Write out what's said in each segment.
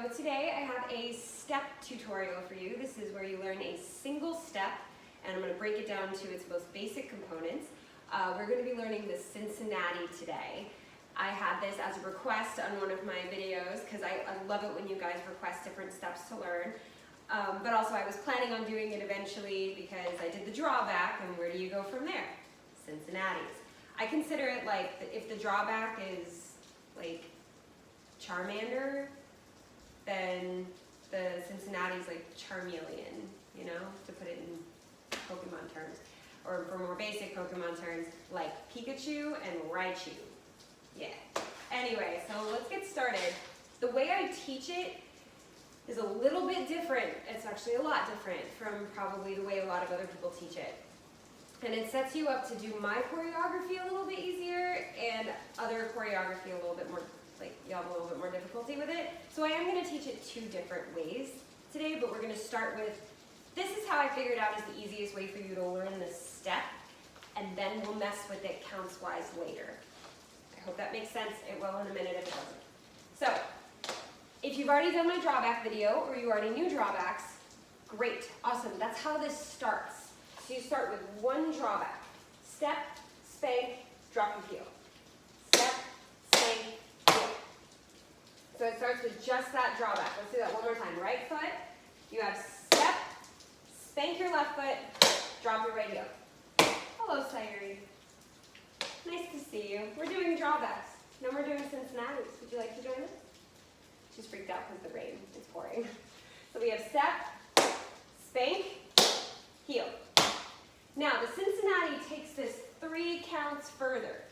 So today I have a step tutorial for you. This is where you learn a single step, and I'm going to break it down to its most basic components. We're going to be learning the Cincinnati today. I had this as a request on one of my videos because I love it when you guys request different steps to learn. But also I was planning on doing it eventually because I did the drawback, and where do you go from there? Cincinnati's. I consider it like if the drawback is like Charmander, then the Cincinnati's like Charmeleon, you know, to put it in Pokemon terms. Or for more basic Pokemon terms, like Pikachu and Raichu. Yeah. Anyway, so let's get started. The way I teach it is a little bit different. It's actually a lot different from probably the way a lot of other people teach it. And it sets you up to do my choreography a little bit easier and other choreography a little bit more, like you have a little bit more difficulty with it. So I am going to teach it two different ways today, but we're going to start with, this is how I figured out is the easiest way for you to learn this step, and then we'll mess with it counts-wise later. I hope that makes sense. It will in a minute if it doesn't. So, if you've already done my drawback video, or you already knew drawbacks, great, awesome. That's how this starts. So you start with one drawback. Step, spank, drop your heel. Step, spank, heel. So it starts with just that drawback. Let's do that one more time. Right foot, you have step, spank your left foot, drop your right heel. Hello, Sayuri. Nice to see you. We're doing drawbacks. No, we're doing Cincinnati's. Would you like to join us? She's freaked out because the rain is pouring. So we have step, spank, heel. Now the Cincinnati takes this 3 counts further.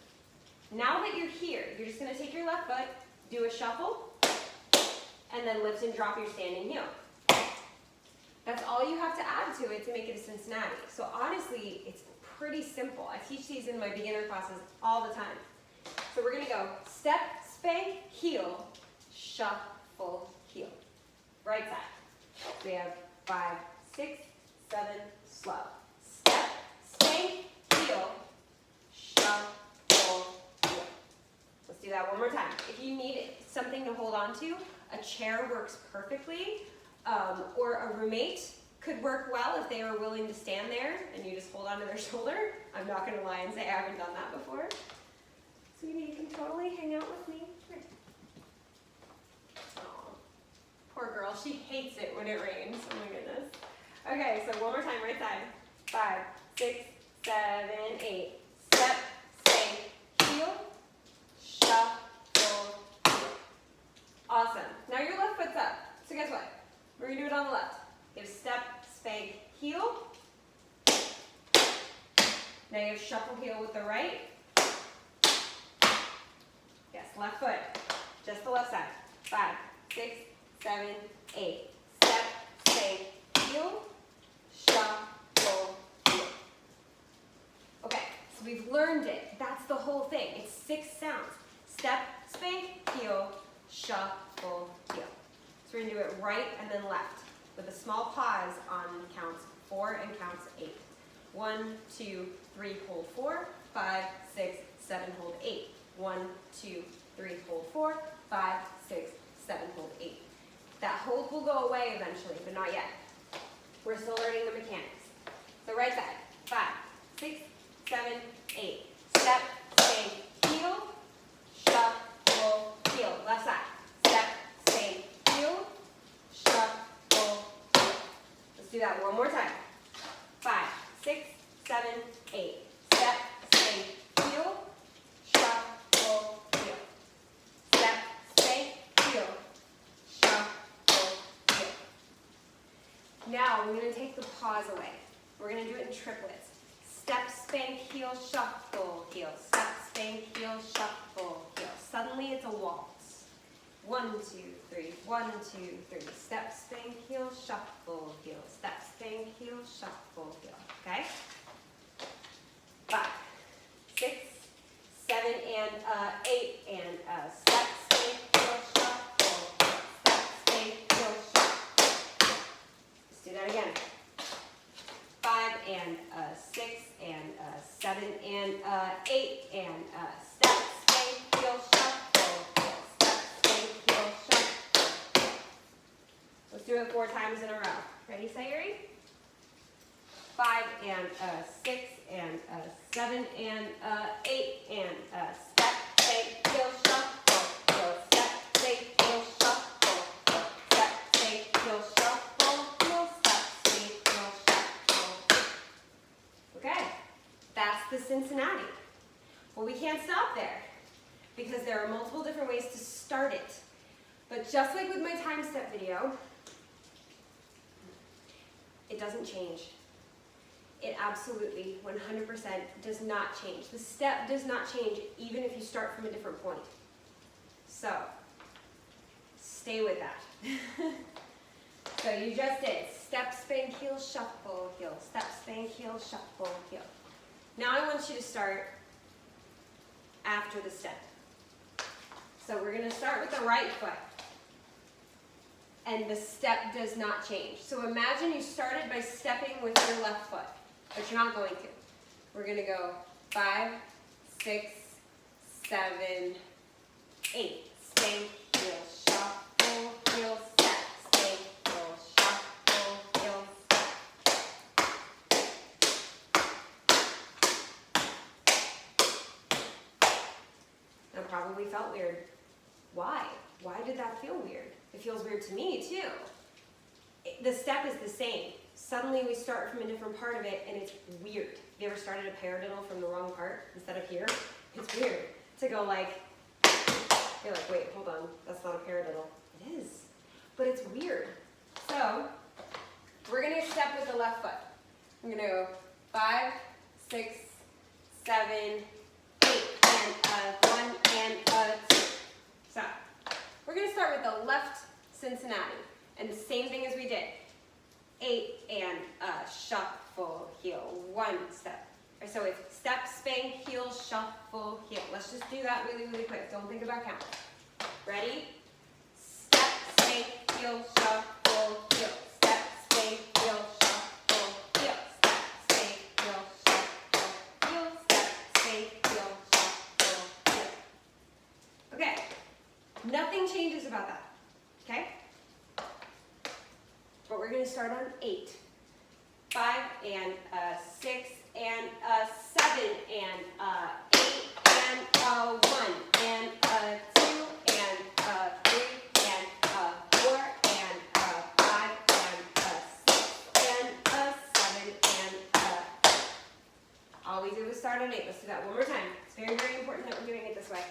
Now that you're here, you're just going to take your left foot, do a shuffle, and then lift and drop your standing heel. That's all you have to add to it to make it a Cincinnati. So honestly, it's pretty simple. I teach these in my beginner classes all the time. So we're going to go step, spank, heel, shuffle, heel. Right side. We have 5, 6, 7, slow. Step, spank, heel, shuffle, heel. Let's do that one more time. If you need something to hold on to, a chair works perfectly, or a roommate could work well if they were willing to stand there and you just hold onto their shoulder. I'm not going to lie and say I haven't done that before. So you can totally hang out with me. Here. Oh, poor girl. She hates it when it rains. Oh my goodness. Okay, so one more time, right side. 5, 6, 7, 8. Step, spank, heel, shuffle, heel. Awesome. Now your left foot's up. So guess what? We're going to do it on the left. You have step, spank, heel. Now you have shuffle, heel with the right. Yes, left foot. Just the left side. 5, 6, 7, 8. Step, spank, heel, shuffle, heel. Okay, so we've learned it. That's the whole thing. It's 6 sounds. Step, spank, heel, shuffle, heel. So we're going to do it right and then left with a small pause on counts 4 and counts 8. 1, 2, 3, hold 4, 5, 6, 7, hold 8. 1, 2, 3, hold 4, 5, 6, 7, hold 8. That hold will go away eventually, but not yet. We're still learning the mechanics. So right side, 5, 6, 7, 8. Step, spank, heel, shuffle, heel. Left side. Step, spank, heel, shuffle, heel. Let's do that one more time. 5, 6, 7, 8. Step, spank, heel, shuffle, heel. Step, spank, heel, shuffle, heel. Now we're going to take the pause away. We're going to do it in triplets. Step, spank, heel, shuffle, heel. Step, spank, heel, shuffle, heel. Suddenly it's a waltz. 1, 2, 3. 1, 2, 3. Step, spank, heel, shuffle, heel. Step, spank, heel, shuffle, heel. Okay? 5, 6, 7, and 8, and step, spank, heel, shuffle. Step, spank, heel, shuffle. Let's do that again. 5 and 6 and 7 and 8 and step, spank, heel, shuffle, heel. Step, spank, heel, shuffle. do it 4 times in a row. Ready, Sayuri? 5 and a 6 and a 7 and a 8 and a step, shake, heel, shuffle, heel, step, shake, heel, shuffle, heel, step, shake, heel, shuffle, heel, step, shake, heel, shuffle. Okay, that's the Cincinnati. Well, we can't stop there because there are multiple different ways to start it. But just like with my time step video, it doesn't change. It absolutely, 100% does not change. The step does not change even if you start from a different point. So, stay with that. So you just did step, spank, heel, shuffle, heel, step, spank, heel, shuffle, heel. Now I want you to start after the step. So we're going to start with the right foot. And the step does not change. So imagine you started by stepping with your left foot, but you're not going to. We're going to go 5, 6, 7, 8. Spank, heel, shuffle, heel, step. Spank, heel, shuffle, heel, step. That probably felt weird. Why? Why did that feel weird? It feels weird to me too. The step is the same. Suddenly we start from a different part of it and it's weird. Have you ever started a paradiddle from the wrong part instead of here? It's weird to go like, you're like, wait, hold on, that's not a paradiddle. It is, but it's weird. So we're gonna step with the left foot. I'm gonna go 5, 6, 7, 8, and a 1 and a 2. So we're going to start with the left Cincinnati, and the same thing as we did. 8 and a shuffle, heel, 1 step. So it's step, spank, heel, shuffle, heel. Let's just do that really, really quick. Don't think about count. Ready? Step, spank, heel, shuffle, heel. Step, spank, heel, shuffle, heel. Step, spank, heel, shuffle, heel. Step, spank, heel, shuffle, heel. Okay. Nothing changes about that, okay? But we're going to start on 8. 5 and a 6 and a 7 and a 8 and a 1 and a 2 and a 3 and a 4 and a 5 and a 6 and a 7 and a 8. All we do is start on 8. Let's do that one more time. It's very, very important that we're doing it this way.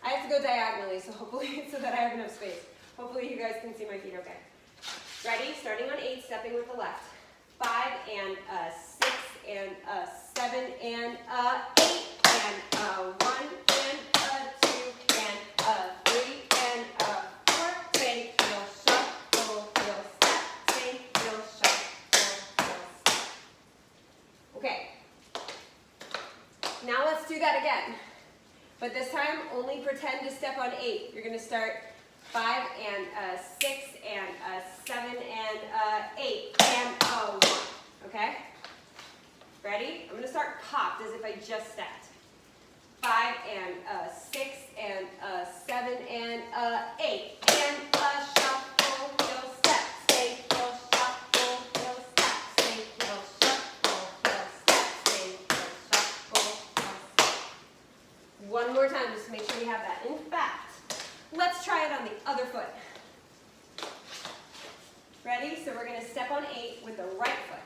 I have to go diagonally, so hopefully, so that I have enough space. Hopefully you guys can see my feet okay. Ready? Starting on 8, stepping with the left. 5 and a 6 and a 7 and a 8 and a 1 and a 2 and a 3 and a 4. Spank, heel, shuffle, heel, step. Spank, heel, shuffle, heel, step. Okay. Now let's do that again. But this time, only pretend to step on 8. You're going to start 5 and a 6 and a 7 and a 8 and a 1. Okay? Ready? I'm going to start popped as if I just stepped. 5 and a 6 and a 7 and a 8 and a shuffle, heel, step. Spank, heel, shuffle, heel, step. Spank, heel, shuffle, heel, step. Spank, heel, shuffle, heel, step. One more time, just to make sure we have that. In fact, let's try it on the other foot. Ready? So we're going to step on 8 with the right foot.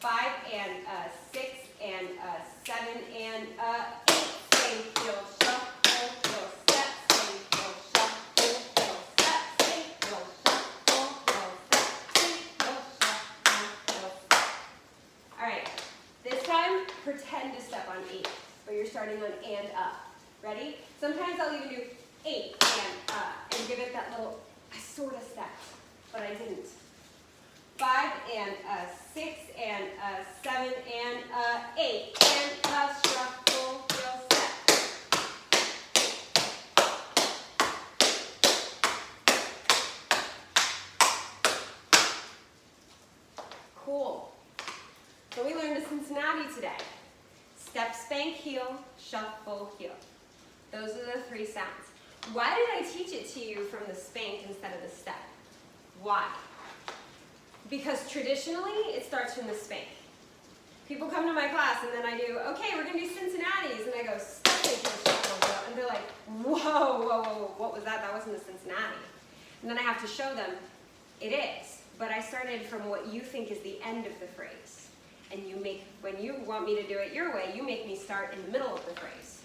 5 and a 6 and a 7 and a 8. Spank, heel, shuffle, heel, step. Spank, heel, shuffle, heel, step. Spank, heel, shuffle, heel, step. Spank, heel, shuffle, heel, step. All right. This time, pretend to step on 8, but you're starting on and up. Ready? Sometimes I'll even do 8 and give it that little, I sort of stepped, but I didn't. 5 and a 6 and a 7 and a 8 and a shuffle, heel, step. Cool. So we learned a Cincinnati today. Step, spank, heel, shuffle, heel. Those are the 3 sounds. Why did I teach it to you from the spank instead of the step? Why? Because traditionally, it starts from the spank. People come to my class and then I do, okay, we're gonna do Cincinnati's, and I go, step, heel, shuffle, heel, and they're like, whoa, whoa, whoa, what was that? That wasn't a Cincinnati. And then I have to show them, it is, but I started from what you think is the end of the phrase. And you make, when you want me to do it your way, you make me start in the middle of the phrase.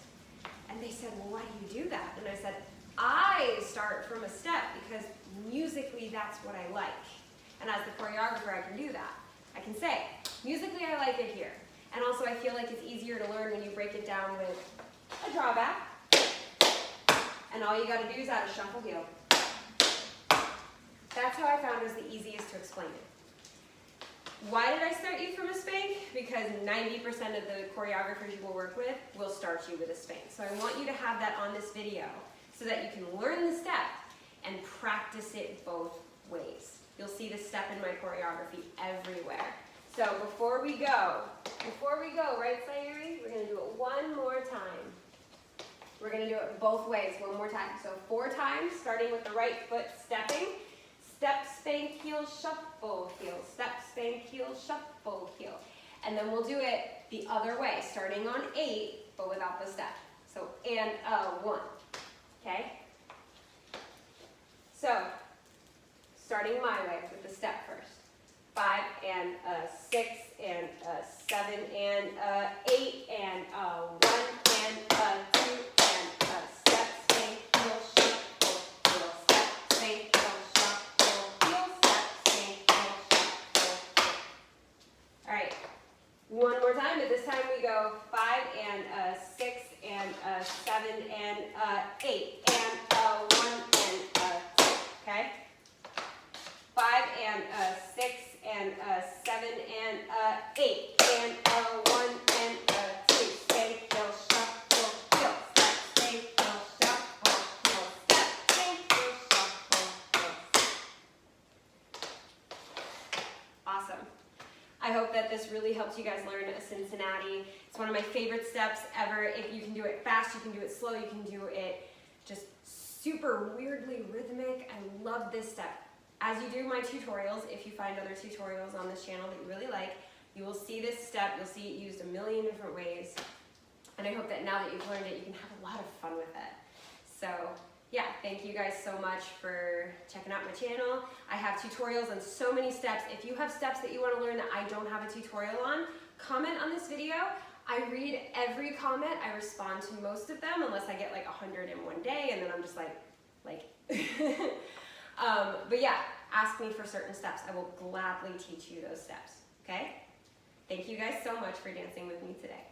And they said, well, why do you do that? And I said, I start from a step because musically that's what I like. And as the choreographer, I can do that. I can say, musically I like it here. And also I feel like it's easier to learn when you break it down with a drawback. And all you gotta do is add a shuffle heel. That's how I found was the easiest to explain it. Why did I start you from a spank? Because 90% of the choreographers you will work with will start you with a spank. So I want you to have that on this video so that you can learn the step and practice it both ways. You'll see the step in my choreography everywhere. So before we go, right, Sayuri? We're gonna do it one more time. We're gonna do it both ways, one more time. So 4 times, starting with the right foot stepping. Step, spank, heel, shuffle, heel. Step, spank, heel, shuffle, heel. And then we'll do it the other way, starting on 8, but without the step. So, and 1, okay? So, starting my way with the step first. 5 and 6 and 7 and 8 and 1 and 2 and step, spank, heel, shuffle, heel. Step, spank, heel, shuffle, heel. Step, spank, heel, shuffle, heel. All right, one more time, but this time we go 5 and 6 and 7 and 8 and 1 and 2, okay? 5 and 6 and 7 and 8 and 1 and 2. Spank, heel, shuffle, heel. Step, spank, heel, shuffle, heel. Step, spank, heel, shuffle, heel. Awesome. I hope that this really helps you guys learn a Cincinnati. It's one of my favorite steps ever. If you can do it fast, you can do it slow, you can do it just super weirdly rhythmic. I love this step. As you do my tutorials, if you find other tutorials on this channel that you really like, you will see this step, you'll see it used a million different ways. And I hope that now that you've learned it, you can have a lot of fun with it. So yeah, thank you guys so much for checking out my channel. I have tutorials on so many steps. If you have steps that you want to learn that I don't have a tutorial on, comment on this video. I read every comment, I respond to most of them, unless I get like 100 in one day, and then I'm just like but yeah, ask me for certain steps. I will gladly teach you those steps, okay? Thank you guys so much for dancing with me today.